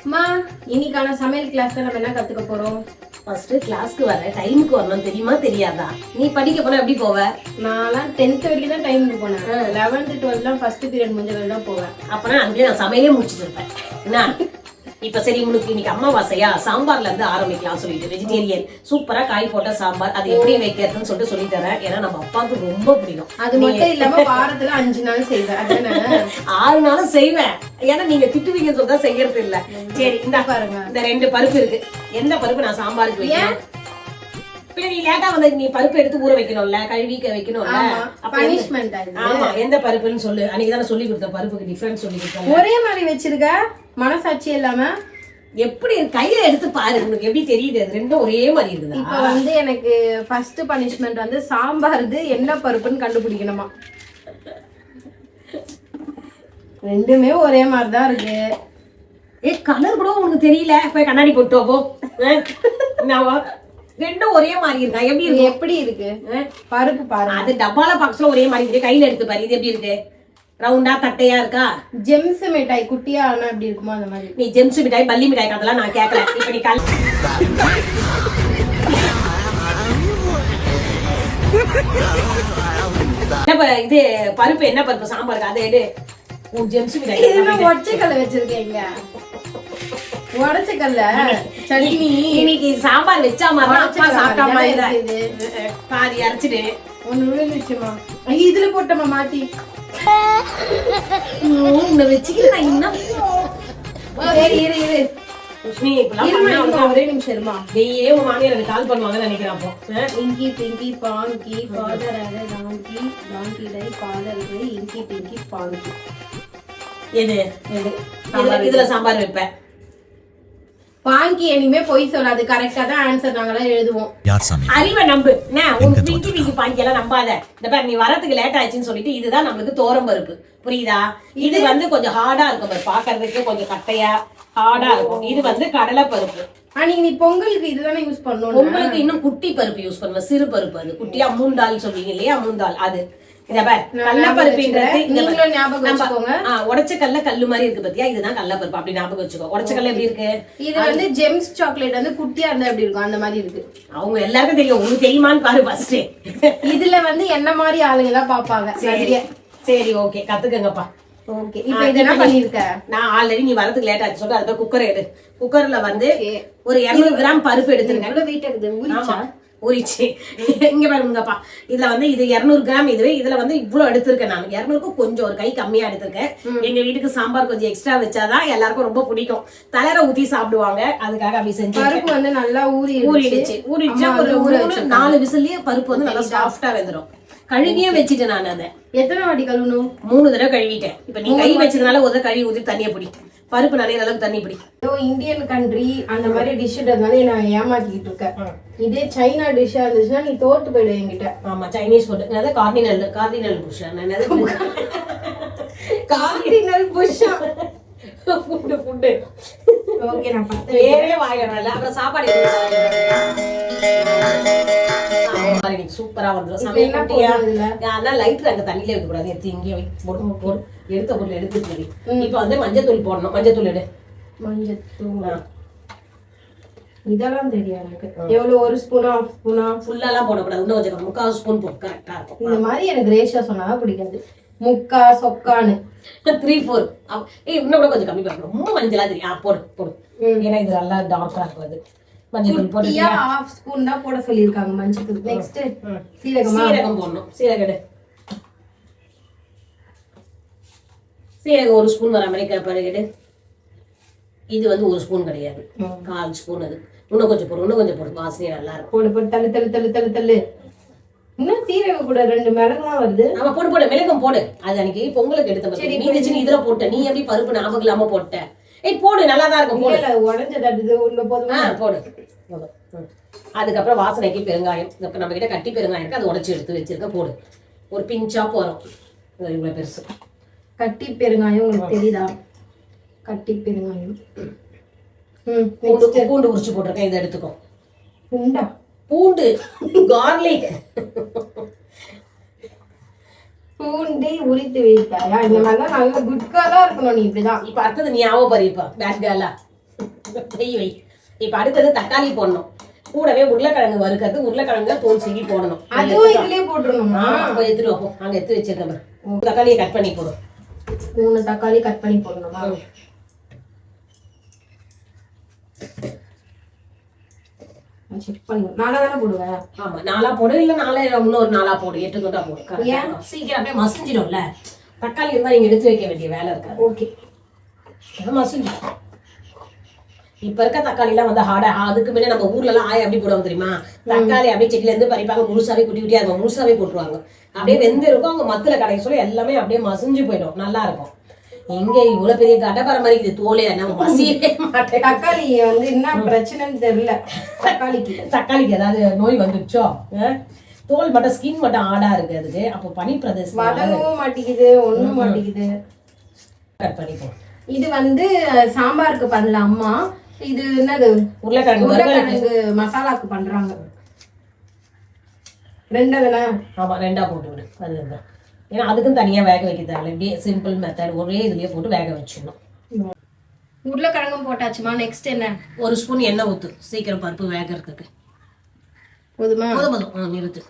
அம்மா இன்னைக்கான சமையல் கிளாஸ்ல நம்ம என்ன கத்துக்க போறோம்? ஃபர்ஸ்ட் கிளாஸ்க்கு வர டைமுக்கு வரணும், தெரியுமா தெரியாதா? நீ படிக்க போனா எப்படி போவ? நான்லாம் 10th வரைக்கும் தான் டைமுக்கு போனேன். 11th 12th ஃபர்ஸ்ட் பீரியட் முடிஞ்சவரை தான் போவேன். அப்பனா அங்கேயே நான் சமையலே முடிச்சுட்டு இருப்பேன். என்ன இப்ப சரி, உனக்கு இன்னைக்கு அம்மாவாசையா, சாம்பார்ல இருந்து ஆரம்பிக்கலாம் சொல்லிட்டு வெஜிடேரியன் சூப்பரா காய் போட்ட சாம்பார் அது எப்படி வைக்கிறதுன்னு சொல்லிட்டு சொல்லி தரேன். ஏன்னா நம்ம அப்பாவுக்கு ரொம்ப பிடிக்கும். அது மட்டும் இல்லாம வாரத்துல 5 நாள் செய்வேன். அதானே 6 நாளும் செய்வேன். ஏன்னா நீங்க திட்டுவீங்கன்னு சொல்லிதான் செய்யறது இல்ல. சரி இந்த பாருங்க, இந்த 2 பருப்பு இருக்கு. எந்த பருப்பு நான் சாம்பாருக்கு வைக்கிறேன்? நீ லேட்டா வந்து நீ பருப்பு எடுத்து ஊற வைக்கணும்ல, கழுவிக்க வைக்கணும்ல. பனிஷ்மென்ட் ஆமா, எந்த பருப்புன்னு சொல்லு. அன்னைக்கு தானே சொல்லி கொடுத்த பருப்புக்கு டிஃபரன்ஸ் சொல்லி கொடுத்தேன். ஒரே மாதிரி வச்சிருக்க மனசாட்சி இல்லாம. எப்படி கையில எடுத்து பாரு, உனக்கு எப்படி தெரியுது? அது ரெண்டும் ஒரே மாதிரி இருக்குதா? இப்ப வந்து எனக்கு ஃபர்ஸ்ட் பனிஷ்மென்ட் வந்து சாம்பார்து என்ன பருப்புன்னு கண்டுபிடிக்கணுமா. ரெண்டுமே ஒரே மாதிரி தான் இருக்கு. கலர் கூட உனக்கு தெரியல? போய் கண்ணாடி போட்டு போ. ரெண்டும் ஒரே மாதிரி இருக்கா? எப்படி இருக்கு? எப்படி இருக்கு பருப்பு பாரு. அது டப்பால பாக்ஸ்ல ஒரே மாதிரி இருக்கு. கையில எடுத்து பாரு, இது எப்படி இருக்கு? ரவுண்டா தட்டையா இருக்கா? ஜெம்ஸ் மிட்டாய் குட்டியா ஆனா எப்படி இருக்குமோ அந்த மாதிரி. நீ ஜெம்ஸ் மிட்டாய் பல்லி மிட்டாய் அதெல்லாம் நான் கேட்கல. இப்ப நீ இது பருப்பு என்ன பருப்பு சாம்பாருக்கு அதை எடு. உன் ஜெம்ஸ் மிட்டாய் ஒற்றைக்கல்ல வச்சிருக்கீங்க. உடச்சக்கல்ல சட்னி இன்னைக்கு சாம்பார் வச்சா மாதிரி சாப்பிட்டா மாதிரி பாதி அரைச்சிட்டு ஒண்ணு விழுந்துச்சுமா. இதுல போட்டமா மாத்தி உன்னை வச்சுக்கிட்டு நான் இன்னும் ஒரே நிமிஷம் இருமா. டெய்லியே உன் மாமியார் எனக்கு கால் பண்ணுவாங்கன்னு நினைக்கிறேன். அப்போ inky pinky ponky father donkey donkey die father inky pinky பாங்கி. எது இதுல சாம்பார் வைப்பேன். பாங்கி இனிமே பொய் சொல்லாது, கரெக்டா தான் ஆன்சர் நாங்களாம் எழுதுவோம். அறிவை நம்பு. பிங்கி பிங்கி பாங்கி எல்லாம் நம்பாத. இந்த பாரு, நீ வரதுக்கு லேட் ஆயிடுச்சுன்னு சொல்லிட்டு இதுதான் நம்மளுக்கு தோரம் பருப்பு, புரியுதா? இது வந்து கொஞ்சம் ஹார்டா இருக்கும், பாக்குறதுக்கு கொஞ்சம் கட்டையா ஹார்டா இருக்கும். இது வந்து கடலை பருப்பு. நீ பொங்கலுக்கு இதுதானே யூஸ் பண்ணணும். பொங்கலுக்கு இன்னும் குட்டி பருப்பு யூஸ் பண்ணுவேன், சிறு பருப்பு. அது குட்டியா மூண்டால் சொல்றீங்க இல்லையா, மூண்டால். அது உடைச்ச கல்ல கல்லு மாதிரி இருக்கு பத்தியா, இதுதான் கடலை பருப்பு. அப்படி ஞாபகம் வச்சுக்கோ. உடைச்ச கல்ல எப்படி இருக்கு? இது வந்து ஜெம்ஸ் சாக்லேட் வந்து குட்டியா இருந்தா எப்படி இருக்கும் அந்த மாதிரி இருக்கு. அவங்க எல்லாருக்கும் தெரியும், உங்களுக்கு தெரியுமான்னு பாரு ஃபர்ஸ்ட். இதுல வந்து என்ன மாதிரி ஆளுங்க தான் பாப்பாங்க. சரி ஓகே, கத்துக்கங்கப்பா. ஓகே, இப்போ இத என்ன பண்ணிருக்க? நான் ஆல்ரெடி நீ வரதுக்கு லேட் ஆச்சு சொல்லிட்டு அதுக்கு குக்கர் எடு. குக்கர்ல வந்து ஒரு 200 கிராம் பருப்பு எடுத்துருங்க. எவ்வளவு வெயிட் இருக்குது? ஊறிச்சு. இங்க பாருங்கப்பா, இதுல வந்து இது 200 கிராம். இதுல வந்து இவ்வளவு எடுத்திருக்கேன் நான். 200க்கு கொஞ்சம் ஒரு கை கம்மியா எடுத்திருக்கேன். எங்க வீட்டுக்கு சாம்பார் கொஞ்சம் எக்ஸ்ட்ரா வச்சாதான் எல்லாருக்கும் ரொம்ப பிடிக்கும். தலையில ஊத்தி சாப்பிடுவாங்க, அதுக்காக அப்படி செஞ்சு. பருப்பு வந்து நல்லா ஊறிடுச்சு. ஒரு 4 விசில்லயே பருப்பு வந்து நல்லா சாஃப்டா வெந்துடும். கழுவியும் வச்சுட்டேன் நான். அதை எத்தனை வாட்டி கழுவணும்? 3 தடவை கழுவிட்டேன். இப்ப நீ கை வச்சதுனால ஒரு தடவை கழுவி ஊத்தி தண்ணியை பிடி. பருப்பு நிறைய அளவுக்கு தண்ணி பிடி. இந்தியன் கண்ட்ரி அந்த மாதிரி டிஷ் நான் ஏமாத்திக்கிட்டு இருக்கேன். இதே சைனா டிஷ்ஷா இருந்துச்சுன்னா நீ தோத்து போயிடுவேன் என்கிட்ட. ஆமா, சைனீஸ் ஃபுட். என்னது கார்டினல் புஷ். என்னது கார்டினல் புஷ் ஃபுட். ஓகே, நான் வேறே வாங்கறல. அப்புறம் சாப்பாடு சூப்பரா வந்துரும். சமையல் குட்டியா ஆனா லைட்டர் அங்க தண்ணியில வைக்க கூடாது. எடுத்து இங்கே வை. போடு எடுத்த பொருள் எடுத்து. இப்ப வந்து மஞ்சத்தூள் போடணும். மஞ்சத்தூள் எடு. மஞ்சத்தூள் இதெல்லாம் தெரியும் எனக்கு. எவ்வளவு? 1 ஸ்பூனா 1/2 ஸ்பூனா? ஃபுல்லாலாம் போடக்கூடாது. இன்னும் கொஞ்சம் 3/4 ஸ்பூன் போட்டு கரெக்டா இருக்கும். இந்த மாதிரி எனக்கு ரேஷியோ சொன்னாதான் பிடிக்காது. முக்கா சொக்கான்னு 3/4. இன்னும் கூட கொஞ்சம் கம்மி பண்ணணும். ரொம்ப மஞ்சளா தெரியும். போடு. ஏன்னா இது நல்லா டார்க்கா இருக்கும். அது மஞ்சள் போட்டு 1/2 ஸ்பூன் தான் போட சொல்லிருக்காங்க மஞ்சள். நெக்ஸ்ட் சீரகம் போடணும். சீரகம் 1 ஸ்பூன் வர மாதிரி பருகெடு. இது வந்து 1 ஸ்பூன் கிடையாது, 1/4 ஸ்பூன். அது இன்னும் கொஞ்சம் போடு. வாசனை நல்லா இருக்கும். போடு. தள்ளு. இன்னும் சீரகம் கூட 2 மிளகுலாம் வருது. ஆமா, போடு. மிளகும் போடு. அது அன்னைக்கு பொங்கலுக்கு எடுத்த மீந்துச்சுன்னு இதுல போட்ட. நீ எப்படி பருப்பு ஞாபகம் இல்லாம போட்ட? போடு, நல்லா தான் இருக்கும். போடு. உடஞ்ச தட்டுது உள்ள போதும். போடு. அதுக்கப்புறம் வாசனைக்கு பெருங்காயம். இப்ப நம்ம கிட்ட கட்டி பெருங்காயம் இருக்கு, அதை உடைச்சு எடுத்து வச்சிருக்க. போடு. ஒரு பிஞ்சா போறோம். இவ்வளவு பெருசு கட்டி பெருங்காயம். உங்களுக்கு தெரியுதா கட்டி பெருங்காயம்? பூண்டு உரிச்சு போட்டிருக்கேன், இதை எடுத்துக்கோ. பூண்டு கார்லிக். பூண்டை உரித்து வைத்தாயா? இந்த மாதிரிலாம் நல்ல குட் கேர்லா இருக்கணும். நீ இப்படிதான். இப்ப அடுத்தது நீ ஆவ பாரு. இப்ப பேட் கேர்லா வை. இப்ப அடுத்தது தக்காளி போடணும். கூடவே உருளைக்கிழங்கு வறுக்கிறது, உருளைக்கிழங்கு தோல் சீவி போடணும். அதுவும் இதுலயே போட்டுருணுமா? அப்ப எடுத்துட்டு வைப்போம். அங்க எடுத்து வச்சிருக்கேன். தக்காளியை கட் பண்ணி போடும். 3 தக்காளி கட் பண்ணி போடணுமா? செக் பண்ணு. நாலா தானே போடுவேன். ஆமா, 4 போடு, இல்ல 4 இன்னொரு 4 போடு, 8 துண்டா போடு. சீக்கிரம் அப்படியே மசிஞ்சிடும்ல. தக்காளி இருந்தா நீங்க எடுத்து வைக்க வேண்டிய வேலை இருக்காது. ஓகே, மசிஞ்சிடும். இப்ப இருக்க தக்காளி எல்லாம் வந்து ஹார்டா, அதுக்கு முன்ன நம்ம ஊர்ல எல்லாம் ஆய அப்படி போடுவாங்க தெரியுமா? தக்காளி அப்படியே செடியில இருந்து பறிப்பாங்க, முழுசாவே குட்டி குட்டியா இருக்கும், முழுசாவே போட்டுருவாங்க. அப்படியே வெந்து இருக்கும். அவங்க மத்துல கடைக்கு சொல்ல எல்லாமே அப்படியே மசிஞ்சு போயிடும், நல்லா இருக்கும். எங்க இவ்வளவு பெரிய கடப்பாறை மாதிரி இது தோலே நம்ம மசியவே மாட்டேன். தக்காளி வந்து என்ன பிரச்சனைன்னு தெரியல. தக்காளிக்கு ஏதாவது நோய் வந்துடுச்சோ? தோல் மட்டும் ஸ்கின் மட்டும் ஆடா இருக்கு அதுக்கு. அப்போ பனி பிரதேசம் வதங்கவும் மாட்டேங்குது, ஒண்ணும் மாட்டேங்குது. கட் பண்ணிப்போம். இது வந்து சாம்பாருக்கு பண்ணல அம்மா. இது என்னது? உருளைக்கிழங்கு மசாலாக்கு பண்றாங்க. 2 தானே? ஆமா, 2 போட்டு விடு. அது ஏன்னா அதுக்கும் தனியா வேக வைக்க தேவை. இப்படியே சிம்பிள் மெத்தட், ஒரே இதுலயே போட்டு வேக வச்சிடணும். உருளைக்கிழங்கும் போட்டாச்சுமா. நெக்ஸ்ட் என்ன? 1 ஸ்பூன் எண்ணெய் ஊத்து, சீக்கிரம் பருப்பு வேகிறதுக்கு. போதுமா? போதும், நிறுத்து.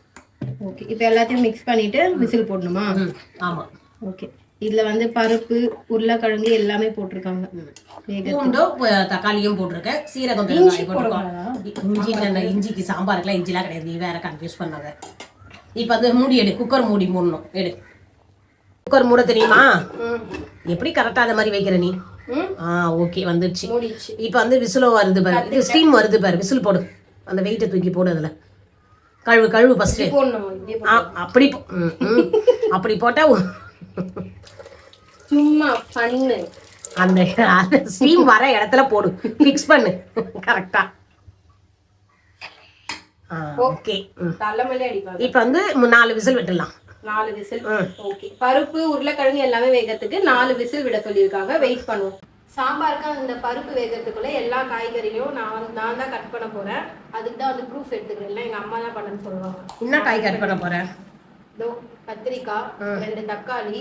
ஓகே, இப்போ எல்லாத்தையும் மிக்ஸ் பண்ணிட்டு விசில் போடணுமா? ஆமா. ஓகே, இதுல வந்து பருப்பு, உருளைக்கிழங்கு எல்லாமே போட்டிருக்காங்க. பூண்டும் தக்காளியும் போட்டிருக்கேன். சீரகம் போட்டிருக்கோம். இஞ்சிக்கு சாம்பாருக்குலாம் இஞ்சிலாம் கிடையாது, நீ வேற கன்ஃபியூஸ் பண்ணாத. இப்ப வந்து மூடி எடு, குக்கர் மூடி மூடணும். எடு, குக்கர் மூட தெரியுமா? எப்படி கரெக்டா அந்த மாதிரி வைக்கிற நீ? ஓகே, வந்துடுச்சு. இப்ப வந்து விசிலோ வருது பாரு, இது ஸ்டீம் வருது பாரு. விசில் போடு, அந்த வெயிட்டை தூக்கி போடு. அதுல கழுவு ஃபர்ஸ்ட். அப்படி அப்படி போட்டா சும்மா பண்ணு. அந்த ஸ்டீம் வர இடத்துல போடு, ஃபிக்ஸ் பண்ணு கரெக்டா. ஓகே, இப்ப வந்து 4 விசில் விட்டுடலாம். 4 விசில். ஓகே, பருப்பு உருளைக்கிழங்கு எல்லாமே வேகிறதுக்கு 4 விசில் விட சொல்லியிருக்காங்க. வெயிட் பண்ணுவோம். சாம்பாருக்கு அந்த பருப்பு வேகிறதுக்குள்ள எல்லா காய்கறியும் நான் தான் கட் பண்ண போறேன். அதுக்கு தான் வந்து ப்ரூஃப் எடுத்துக்கிறேன். எங்க அம்மா தான் பண்ணன்னு சொல்லுவாங்க. என்ன காய் கட் பண்ண போறேன்? கத்திரிக்காய், 2 தக்காளி,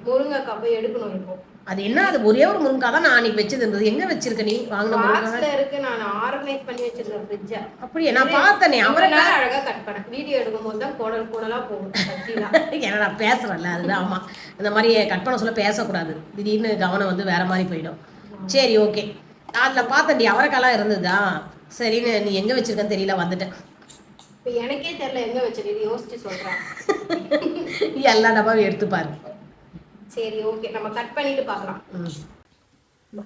முருங்கைக்காய் போய் எடுக்கணும். இப்போ அது என்ன? அது ஒரே ஒரு முருங்கைக்காய் தான் நான் அன்னைக்கு வச்சது இருந்தது. எங்க வச்சிருக்க நீ? வாங்கின முருங்கைக்காய் இருக்கு. நான் ஆர்கனைஸ் பண்ணி வச்சிருக்கேன் ஃப்ரிட்ஜ்ல. அப்படியே நான் பார்த்தனே. அவரனால அழகா கட் பண்ணேன். வீடியோ எடுக்கும்போது தான் கோடலா போகும் கத்தில. ஏன்னா நான் பேசுறேன்ல, அதுதான். ஆமா, இந்த மாதிரி கட் பண்ண சொல்ல பேசக்கூடாது. திடீர்னு கவனம் வந்து வேற மாதிரி போயிடும். சரி, ஓகே. அதுல பார்த்தேன்டி அவரைக்காலாம் இருந்ததா? சரின்னு நீ எங்க வச்சிருக்கன்னு தெரியல, வந்துட்டேன். இப்போ எனக்கே தெரியல எங்க வச்சிருக்கேன், யோசிச்சு சொல்றேன். எல்லா டப்பாவும் எடுத்து பாரு. சரி, ஓகே, நம்ம கட் பண்ணிட்டு பார்க்கலாம்.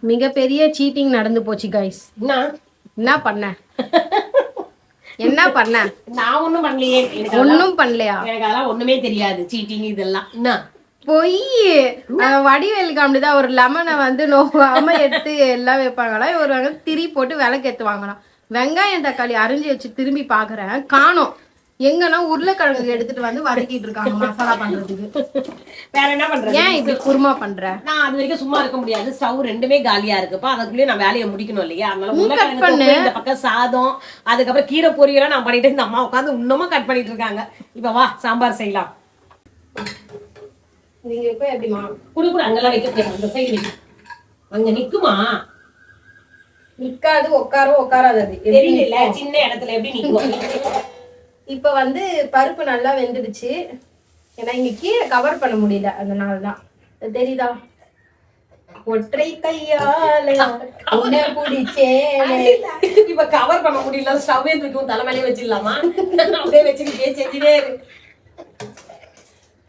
மிகப்பெரிய சீட்டிங் நடந்து போச்சு கைஸ். என்ன பண்ண? என்ன பண்ண? நான் ஒண்ணும் பண்ணலையே. ஒன்னும் பண்ணலையா? எனக்கு அதெல்லாம் ஒண்ணுமே தெரியாது. சீட்டிங் இதெல்லாம் என்ன பொய். வடிவேலுக்கு அப்படிதான் ஒரு லெமனை வந்து நோக்காம எடுத்து எல்லாம் வைப்பாங்களா, ஒரு திரி போட்டு விளக்கு எடுத்து வாங்கலாம். வெங்காயம் தக்காளி அரிஞ்சு வச்சு திரும்பி பாக்குறேன், காணோம். எங்கன்னா உருளைக்கிழங்கு எடுத்துட்டு வந்து வதக்கிட்டு இருக்காங்க மசாலா பண்றதுக்கு. வேற என்ன பண்றது? ஏன் இப்படி குருமா பண்ற? நான் அது வரைக்கும் சும்மா இருக்க முடியாது. ஸ்டவ் 2மே காலியா இருக்குப்பா. அதுக்குள்ளேயே நான் வேலையை முடிக்கணும் இல்லையா? அதனால உருளைக்கிழங்கு, இந்த பக்கம் சாதம், அதுக்கப்புறம் கீரை பொரியலாம் நான் பண்ணிட்டு இந்த அம்மா உட்காந்து இன்னமும் கட் பண்ணிட்டு இருக்காங்க. இப்ப வா சாம்பார் செய்யலாம். நீங்க இப்ப எப்படிமா குடு அங்கெல்லாம் வைக்க முடியாது. அந்த சைடு அங்க நிக்குமா? நிக்காது, உட்காராது. தெரியல, சின்ன இடத்துல எப்படி நிக்கும்? இப்ப வந்து பருப்பு நல்லா வெந்துடுச்சு. ஏன்னா இங்க கீழே கவர் பண்ண முடியல, அதனாலதான். தெரியுதா? ஒற்றை கையால இப்ப கவர் பண்ண முடியல, ஸ்டவ்வே தூக்கும் தலைமையிலே வச்சிடலாமா? அப்படியே வச்சுக்கிட்டே செஞ்சுட்டே இருக்கு.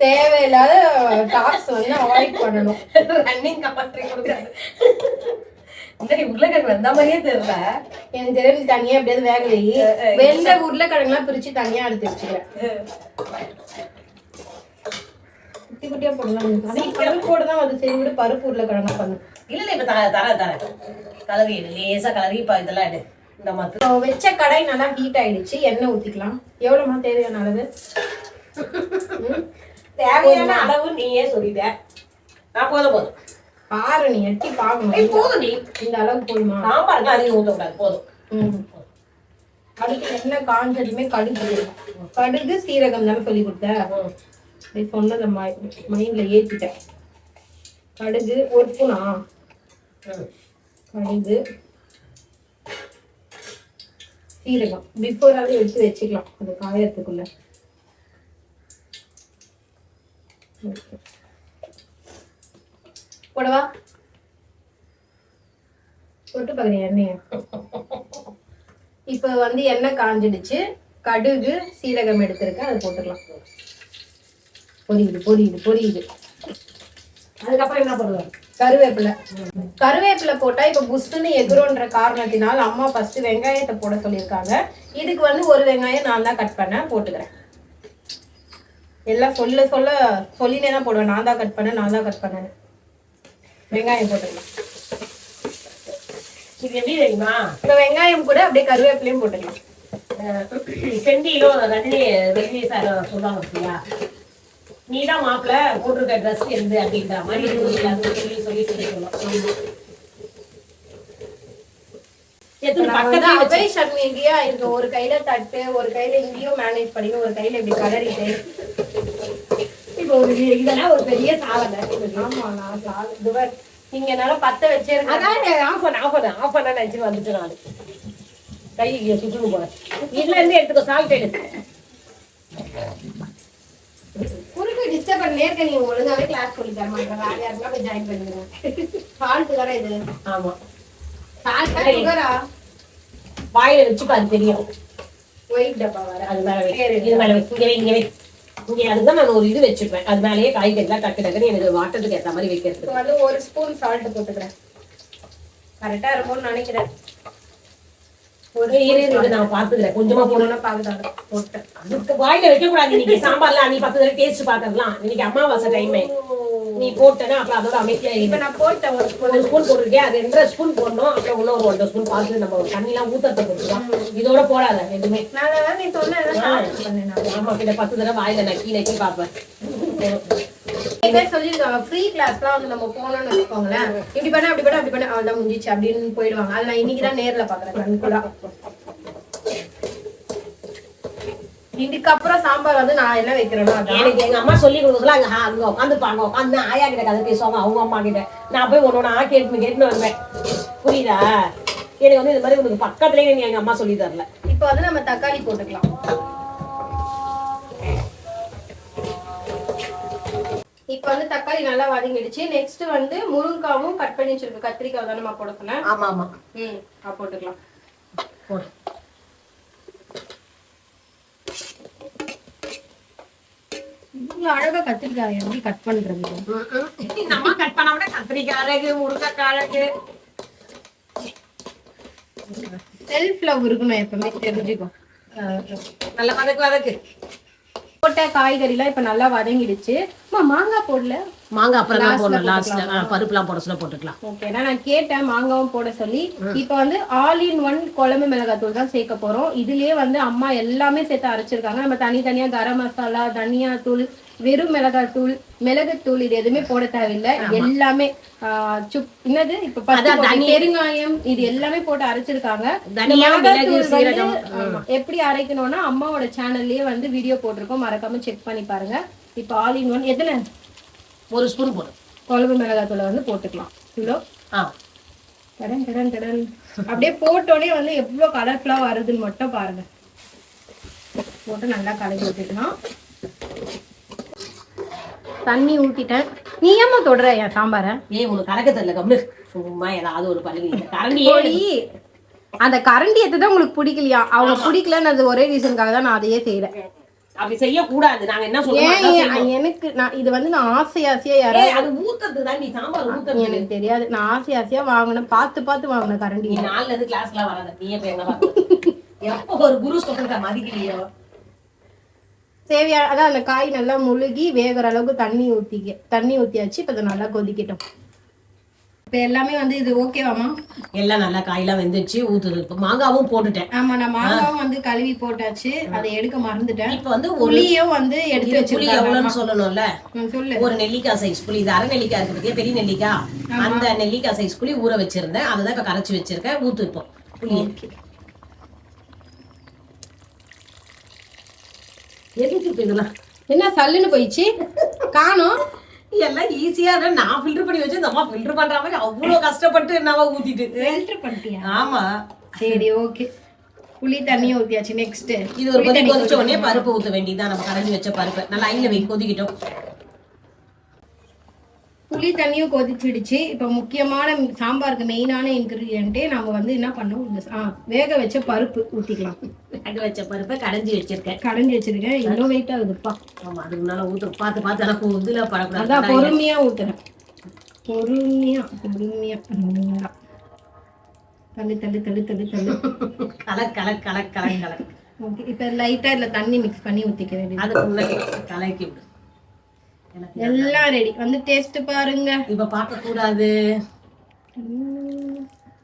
தேவையில்லாத டாக்ஸ் வந்து அவாய்ட் பண்ணணும். ரன்னிங் கமெண்ட்ரி கொடுக்குறாரு. உருளைக்கிழங்கு வந்த மாதிரியே தெரியல. எனக்கு தெரியும். தனியா எப்படியாவது வேக வை. வெந்த உருளைக்கிழங்குலாம் பிரிச்சு தனியா எடுத்து வச்சுக்கிறேன். குட்டி குட்டியா போடலாம். பருப்போட தான் வந்து சரி விட பருப்பு உருளைக்கிழங்கா பண்ணு. இல்ல இப்ப தர கலரி லேசா கலரி இப்ப இதெல்லாம் எடு. இந்த மாதிரி வச்ச கடாய் நல்லா ஹீட் ஆயிடுச்சு. எண்ணெய் ஊத்திக்கலாம். எவ்வளவுமா தேவையான அளவு? தேவையான அளவு நீயே சொல்லிட்ட. நான் போதும் பாரு, நீ எட்டி பாக்கணும். போதும் நீ இந்த அளவுக்கு போதுமா? சாம்பாருக்கு அதிகம் ஊற்றக்கூடாது, போதும். அடுத்து என்ன காஞ்சதுமே கடுகு சீரகம் தானே சொல்லி கொடுத்த. சொன்னதை மைண்ட்ல ஏற்றிட்டேன். கடுகு 1 ஸ்பூனா? கடுகு சீரகம் பிஃபோராகவே எடுத்து வச்சுக்கலாம் அது காயறதுக்குள்ள. போடவா போட்டு பாக்குறேன் எண்ணெய. இப்ப வந்து எண்ணெய் காஞ்சிடுச்சு. கடுகு சீரகம் எடுத்திருக்கேன், அதை போட்டுக்கலாம். பொரியுது பொரியுது பொரியுது. அதுக்கப்புறம் என்ன பண்ணுவேன்? கருவேப்பிலை. கருவேப்பிலை போட்டா இப்ப புஷ்ன்னு எகுரோன்ற காரணத்தினால் அம்மா ஃபர்ஸ்ட் வெங்காயத்தை போட சொல்லியிருக்காங்க. இதுக்கு வந்து ஒரு வெங்காயம் நான் தான் கட் பண்ண போட்டுக்கிறேன். எல்லாம் சொல்லினே தான் போடுவேன். நான் தான் கட் பண்ணேன். வெங்காயம் போட்டுக்கலாம். இது எப்படி தெரியுமா? இந்த வெங்காயம் கூட அப்படியே கருவேப்பிலையும் போட்டுக்கலாம். செந்தியிலோ ரஜினி சார் சொல்லுவாங்க இல்லையா, நீதான் மாப்பிள்ள போட்டிருக்க ட்ரெஸ் எந்த அப்படின்ற மாதிரி சொல்லி சொல்லுவோம். அபய் சட்னி இங்கேயா இருக்கு. ஒரு கையில தட்டு, ஒரு கையில இங்கேயும் மேனேஜ் பண்ணி, ஒரு கையில இப்படி கலரிட்டு. இப்போ இதெல்லாம் ஒரு பெரிய சாதனை. ஆமா, நான் சாதனை நீங்க என்னால பத்த வச்சிருக்கேன். அதான் ஆஃப் பண்ண நினைச்சு வந்துட்டு நான் கை சுற்றுன்னு போறேன். இதுல இருந்து எடுத்துக்கோ, சால்ட் எடுத்து குறுக்கு டிஸ்டர்ப் பண்ணே இருக்க. நீங்க ஒழுங்காவே கிளாஸ் சொல்லி தர மாட்டேன். வேற யாருன்னா போய் ஜாயின் பண்ணிடுங்க. சால்ட் தானே இது? ஆமா, சால்ட் சுகரா? வாயில வச்சு அது தெரியும். ஒயிட் டப்பா வர அது மேல இது மேல இங்கே அதுதான் நான் ஒரு இது வச்சிருப்பேன். அது மேலேயே காய்கறிலாம் டக்குன்னு எனக்கு வாட்டத்துக்கு ஏற்ற மாதிரி வைக்கிறது. வந்து ஒரு ஸ்பூன் சால்ட் போட்டுக்கிறேன். கரெக்டா இருக்கும்னு நினைக்கிறேன். நான் பாத்துக்கிறேன். கொஞ்சமா போடணும் பாக்குறாங்க போட்டேன். அதுக்கு வாயில வைக்க கூடாது. இன்னைக்கு சாம்பார்லாம் நீ 10 தடவை டேஸ்ட் பாக்கலாம். இன்னைக்கு அமாவாசை டைம் நீ போட்டேன்னா அப்புறம் அதோட அமைதியா. இப்ப நான் போட்டேன் ஒரு ஸ்பூன் போட்டிருக்கேன். அது 2.5 ஸ்பூன் போடணும். அப்புறம் இன்னும் ஒரு 1.5 ஸ்பூன் பார்த்து நம்ம தண்ணி எல்லாம் ஊத்தத்தை போட்டுக்கலாம். இதோட போடாத எதுவுமே. நீ சொன்ன ஆமா, கிட்ட 10 தடவை வாயில நக்கி பாப்பேன். சொல்லிருக்காங்க ஃப்ரீ கிளாஸ்லாம் வந்து நம்ம போனோம்னு வச்சுக்கோங்களேன், இப்படி பண்ண அப்படி பண்ண அவ்வளவுதான் முடிஞ்சிச்சு அப்படின்னு போயிடுவாங்க. அது நான் இன்னைக்குதான் நேர்ல பாக்குறேன் கண்கூடா. இதுக்கப்புறம் சாம்பார் வந்து நான் என்ன வைக்கிறேன்னா, எனக்கு எங்க அம்மா சொல்லி கொடுக்கலாம். அங்க உட்காந்துப்பாங்க, உட்காந்து ஆயா கிட்ட கதை பேசுவாங்க அவங்க அம்மா கிட்ட. நான் போய் ஒன்னொன்னா கேட்டுன்னு வருவேன். புரியுதா? எனக்கு வந்து இந்த மாதிரி உனக்கு பக்கத்துலயே எங்க அம்மா சொல்லி தரல. இப்ப வந்து நம்ம தக்காளி போட்டுக்கலாம். இப்ப வந்து தக்காளி நல்லா வதங்கிடுச்சு. நெக்ஸ்ட் வந்து முருங்காவும் கட் பண்ணி வச்சிருக்கோம். கத்திரிக்காய் தானே போட சொன்னேன். ஆமா ஆமா, போட்டுக்கலாம். போடு. அழகா கத்திரிக்காய் எப்படி கட் பண்றது? நம்ம கட் பண்ண விட கத்திரிக்காய் அழகு, முருங்கைக்காய் அழகு. செல்ஃப் லவ் இருக்கணும் எப்பவுமே, தெரிஞ்சுக்கோ. நல்ல வதக்கு. போட்ட காய்கறிலாம் இப்ப நல்லா வதங்கிடுச்சு. மாங்காய் போடல. மாங்காய் அப்புறம் போடலாம். லாஸ்ட்ல பருப்புலாம் போட சொல்ல போட்டுக்கலாம். ஓகே, நான் கேட்டேன் மாங்காவும் போட சொல்லி. இப்ப வந்து ஆல் இன் ஒன் குழம்பு மிளகாத்தூள் தான் சேர்க்க போறோம். இதுலயே வந்து அம்மா எல்லாமே சேர்த்து அரைச்சிருக்காங்க. நம்ம தனித்தனியா கரம் மசாலா, தனியா தூள், வெறும் மிளகாத்தூள், மிளகுத்தூள் இது எதுவுமே போட தேவையில்லை. எல்லாமே என்னது இப்ப பெருங்காயம் இது எல்லாமே போட்டு அரைச்சிருக்காங்க. எப்படி அரைக்கணும்னா அம்மாவோட சேனல்லயே வந்து வீடியோ போட்டிருக்கோம், மறக்காம செக் பண்ணி பாருங்க. இப்ப ஆல் இன் ஒன் எதுல 1 ஸ்பூன் போடும் குழம்பு மிளகாத்தூளை வந்து போட்டுக்கலாம். கிலோ அப்படியே போட்டோடனே வந்து எவ்வளவு கலர்ஃபுல்லா வருதுன்னு மட்டும் பாருங்க. போட்டு நல்லா கலக்கி விட்டுக்கலாம். தண்ணி ஊத்திட்டேன். நீ ஏமா தொடுற என் சாம்பார? உனக்கு கலக்க தெரியல கம்மு. சும்மா ஏதாவது ஒரு கரண்டி. அந்த கரண்டி எடுத்துதான் உங்களுக்கு பிடிக்கலையா? அவங்க பிடிக்கலன்னு அது ஒரே ரீசனுக்காக தான் நான் அதையே செய்யறேன். அப்படி செய்ய கூடாது. நாங்க என்ன சொல்றோம், எனக்கு இது வந்து நான் ஆசையா யாராவது அது ஊத்துறது தான். நீ சாம்பார் ஊத்துறது எனக்கு தெரியாது. நான் ஆசையா வாங்கினேன், பார்த்து வாங்கின கரண்டி. நீ 4ல இருந்து கிளாஸ்லாம் வராத. நீ எப்ப எங்க பாக்க எப்ப ஒரு குரு சொல்றத மதிக்கலையோ. தேவையான அதான் அந்த காய் நல்லா முழுகி வேகிற அளவுக்கு தண்ணி ஊத்தியாச்சு. இப்ப அதை நல்லா கொதிக்கட்டும். இப்ப எல்லாமே வந்து இது ஓகேவாமா? எல்லாம் நல்லா காயெல்லாம் வெந்துச்சு. ஊத்துது. இப்ப மாங்காவும் போட்டுட்டேன். ஆமா, நான் மாங்காவும் வந்து கழுவி போட்டாச்சு. அதை எடுக்க மறந்துட்டேன். இப்ப வந்து புளியும் வந்து எடுத்து வச்சு புளி எவ்வளவுன்னு சொல்லணும்ல. சொல்லு. ஒரு நெல்லிக்காய் சைஸ் புளி, இது அரை நெல்லிக்காய் இருக்கு பத்தியா, பெரிய நெல்லிக்காய். அந்த நெல்லிக்காய் சைஸ் புளி ஊற வச்சிருந்தேன். அதுதான் இப்ப கரைச்சு வச்சிருக்கேன். ஊத்து இப்போ புளி. எதுக்கு இதெல்லாம் என்ன சல்லுன்னு போயிடுச்சு காணோம்? எல்லாம் ஈஸியா நான் ஃபில்டர் பண்ணி வச்சு இந்த அம்மா ஃபில்டர் பண்ற மாதிரி அவ்வளவு கஷ்டப்பட்டு என்னவா ஊத்திட்டு ஃபில்டர் பண்ணிட்டியா? ஆமா, சரி ஓகே. புளி தண்ணியும் ஊத்தியாச்சு. நெக்ஸ்ட் இது ஒரு கொதி கொதிச்ச உடனே பருப்பு ஊத்த வேண்டியதுதான். நம்ம கரைஞ்சி வச்ச பருப்பு நல்லா ஐல வை கொதிக்கிட்டோம். புளி தண்ணியும் கொதிச்சிடுச்சு. இப்போ முக்கியமான சாம்பாருக்கு மெயினான இன்கிரீடியன்ட்டே நம்ம வந்து என்ன பண்ணோம், வேக வச்ச பருப்பு ஊற்றிக்கலாம். வேக வச்ச பருப்பை கடைஞ்சி வச்சிருக்கேன். கடைஞ்சி வச்சிருக்கேன். இவ்வளோ வெயிட் ஆகுதுப்பா. ஆமா அதுக்கு முன்னால ஊற்று பார்த்து பார்த்து எனக்கு இதில் படக்கூடாது. அதான் பொறுமையாக ஊற்றுறேன். பொறுமையாக தள்ளு தள்ளு தள்ளு தள்ளு தள்ளு கலக். ஓகே. இப்போ லைட்டாக இதில் தண்ணி மிக்ஸ் பண்ணி ஊற்றிக்க வேண்டியது. அதுக்கு முன்னாடி கலக்கி விடு. எல்லாம் ரெடி. வந்து டேஸ்ட் பாருங்க. இப்ப பார்க்க கூடாது.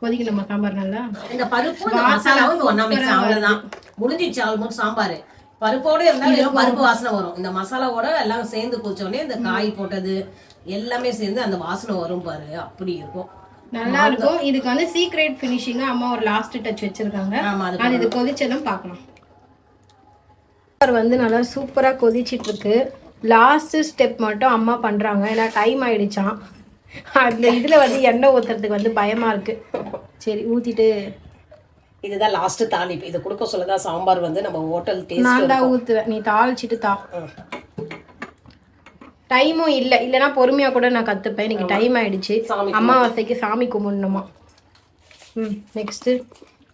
கொதிக்கணுமா சாம்பார் நல்லா? இந்த பருப்பு இந்த மசாலாவும் ஒண்ணா மிக்ஸ் அவ்வளவுதான். முடிஞ்சிச்சு ஆல்மோஸ்ட் சாம்பார். பருப்போட இருந்தாலும் வெறும் பருப்பு வாசனை வரும். இந்த மசாலாவோட எல்லாம் சேர்ந்து கொதிச்ச உடனே இந்த காய் போட்டது எல்லாமே சேர்ந்து அந்த வாசனை வரும் பாரு, அப்படி இருக்கும். நல்லா இருக்கும். இதுக்கு வந்து சீக்ரெட் ஃபினிஷிங்கா அம்மா ஒரு லாஸ்ட் டச் வச்சிருக்காங்க. அது இது கொதிச்சதும் பார்க்கலாம். வந்து நல்லா சூப்பரா கொதிச்சிட்டு இருக்கு. லாஸ்ட் ஸ்டெப் மட்டும் அம்மா பண்றாங்க. ஏன்னா டைம் ஆயிடுச்சான். அந்த இதுல வந்து எண்ணெய் ஊத்துறதுக்கு வந்து பயமா இருக்கு. சரி ஊத்திட்டு இதுதான் லாஸ்ட் தாளிப்பு. இது கொடுக்க சொல்லதான் சாம்பார் வந்து நம்ம ஹோட்டல் டேஸ்ட். நான் தான் ஊத்துவேன், நீ தாளிச்சிட்டு தா. டைமும் இல்லை, இல்லைன்னா பொறுமையா கூட நான் கத்துப்பேன். இன்னைக்கு டைம் ஆயிடுச்சு. அமாவாசைக்கு சாமி கும்பிடணுமா. நெக்ஸ்ட்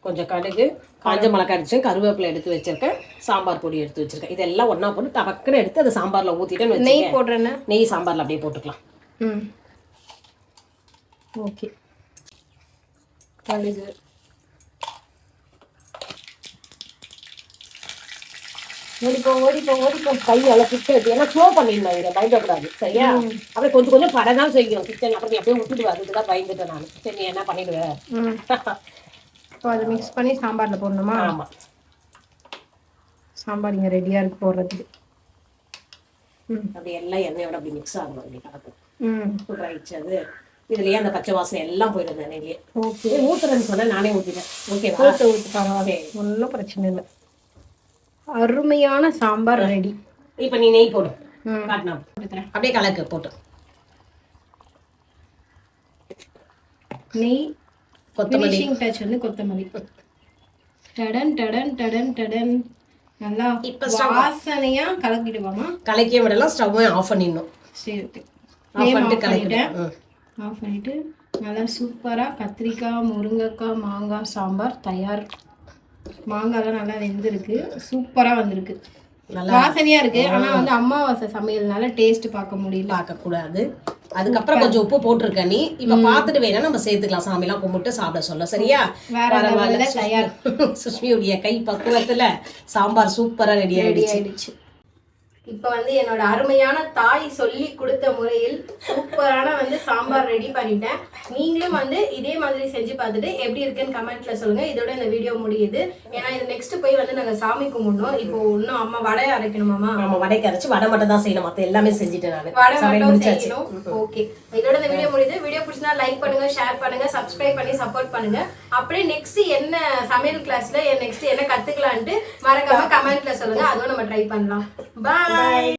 கொஞ்சம் கடுகு, காஞ்ச மிளகாய் அடிச்சு, கருவேப்பிலை எடுத்து வச்சிருக்கேன், சாம்பார் பொடி எடுத்து வச்சிருக்கேன். இதெல்லாம் ஒண்ணா போட்டு டபக்குன்னு எடுத்து அதை சாம்பார்ல ஊத்திட்டு நெய் போடுறேன்னு. நெய் சாம்பார்ல அப்படியே போட்டுக்கலாம். ஓகே. கடுகு, ஓடிப்போ கை நல்லா கிட்ட ஏன்னா ஸ்லோ பண்ணிடணும். இதை பயப்படக்கூடாது சரியா? அப்படியே கொஞ்சம் கொஞ்சம் படதான் செய்யும் கிச்சன். அப்புறம் நீ அப்படியே விட்டுடுவேன். அதுக்குதான் பயந்துட்டேன் நான். சரி நீ என்ன பண்ணிடுவேன். இப்போ அதை மிக்ஸ் பண்ணி சாம்பாரில் போடணுமா? ஆமாம். சாம்பார் இங்கே ரெடியாக இருக்கு போடுறதுக்கு. அப்படி எல்லாம் எண்ணெயோட அப்படி மிக்ஸ் ஆகணும். அப்படி கலக்கும். சூப்பராகிடுச்சு அது. இதுலயே அந்த பச்சை வாசனை எல்லாம் போயிடும் எண்ணெயிலேயே. ஓகே. ஊற்றுறேன்னு சொன்னால் நானே ஊற்றிட்டேன். ஓகேவா? ஊற்றி பரவாயில்ல, ஒன்றும் பிரச்சனை இல்லை. அருமையான சாம்பார் ரெடி. இப்போ நீ நெய் போடு. காட்டினா அப்படியே கலக்கு போட்டு நெய். ஃபினிஷிங் டச் வந்து கொத்தமல்லி. டடன் டடன் டடன் டடன். நல்லா வாசனையா கலக்கிடுவாமா? கலக்கியே விடலாம். ஸ்டவ்வை ஆஃப் பண்ணிடணும். சரி ஓகே. ஆஃப் பண்ணிட்டு கலக்கிட்டேன். ஆஃப் பண்ணிட்டு நல்லா சூப்பராக கத்திரிக்காய், முருங்கைக்காய், மாங்காய் சாம்பார் தயார். மாங்காய்லாம் நல்லா வெந்திருக்கு, சூப்பராக வந்திருக்கு. வாசனையா இருக்கு. ஆனா வந்து அமாவாசை சமையல்னால டேஸ்ட் பார்க்க முடியல, பார்க்க கூடாது. அதுக்கப்புறம் கொஞ்சம் உப்பு போட்டிருக்க. நீ இப்ப பாத்துட்டு வேணா நம்ம சேர்த்துக்கலாம். சாமி எல்லாம் கும்பிட்டு சாப்பிட சொல்ல சரியா? தயார். சுஷ்மியுடைய கை பக்குவத்துல சாம்பார் சூப்பரா ரெடி ஆயிடுச்சு. இப்போ வந்து என்னோட அருமையான தாய் சொல்லி கொடுத்த முறையில் சூப்பரான வந்து சாம்பார் ரெடி பண்ணிட்டேன். நீங்களும் வந்து இதே மாதிரி செஞ்சு பார்த்துட்டு எப்படி இருக்குன்னு கமெண்ட்ல சொல்லுங்க. இதோட இந்த வீடியோ முடியுது. ஏன்னா இது நெக்ஸ்ட் போய் வந்து நாங்க சாமி கும்பிடணும். இப்போ இன்னும் அம்மா வடை அரைக்கணுமாமா? ஆமா, வடைக்கு அரைச்சு வடை மட்டும் தான் செய்யணும். மத்த எல்லாமே செஞ்சுட்டேன் நான். வடை மட்டும் செய்யணும். ஓகே, இதோட இந்த வீடியோ முடியுது. வீடியோ பிடிச்சினா லைக் பண்ணுங்க, ஷேர் பண்ணுங்க, சப்ஸ்கிரைப் பண்ணி சப்போர்ட் பண்ணுங்க. அப்படியே நெக்ஸ்ட் என்ன சமையல் கிளாஸ்ல நெக்ஸ்ட் என்ன கத்துக்கலான்ட்டு மறக்காம கமெண்ட்ல சொல்லுங்க. அதுவும் நம்ம ட்ரை பண்ணலாம். பாய்.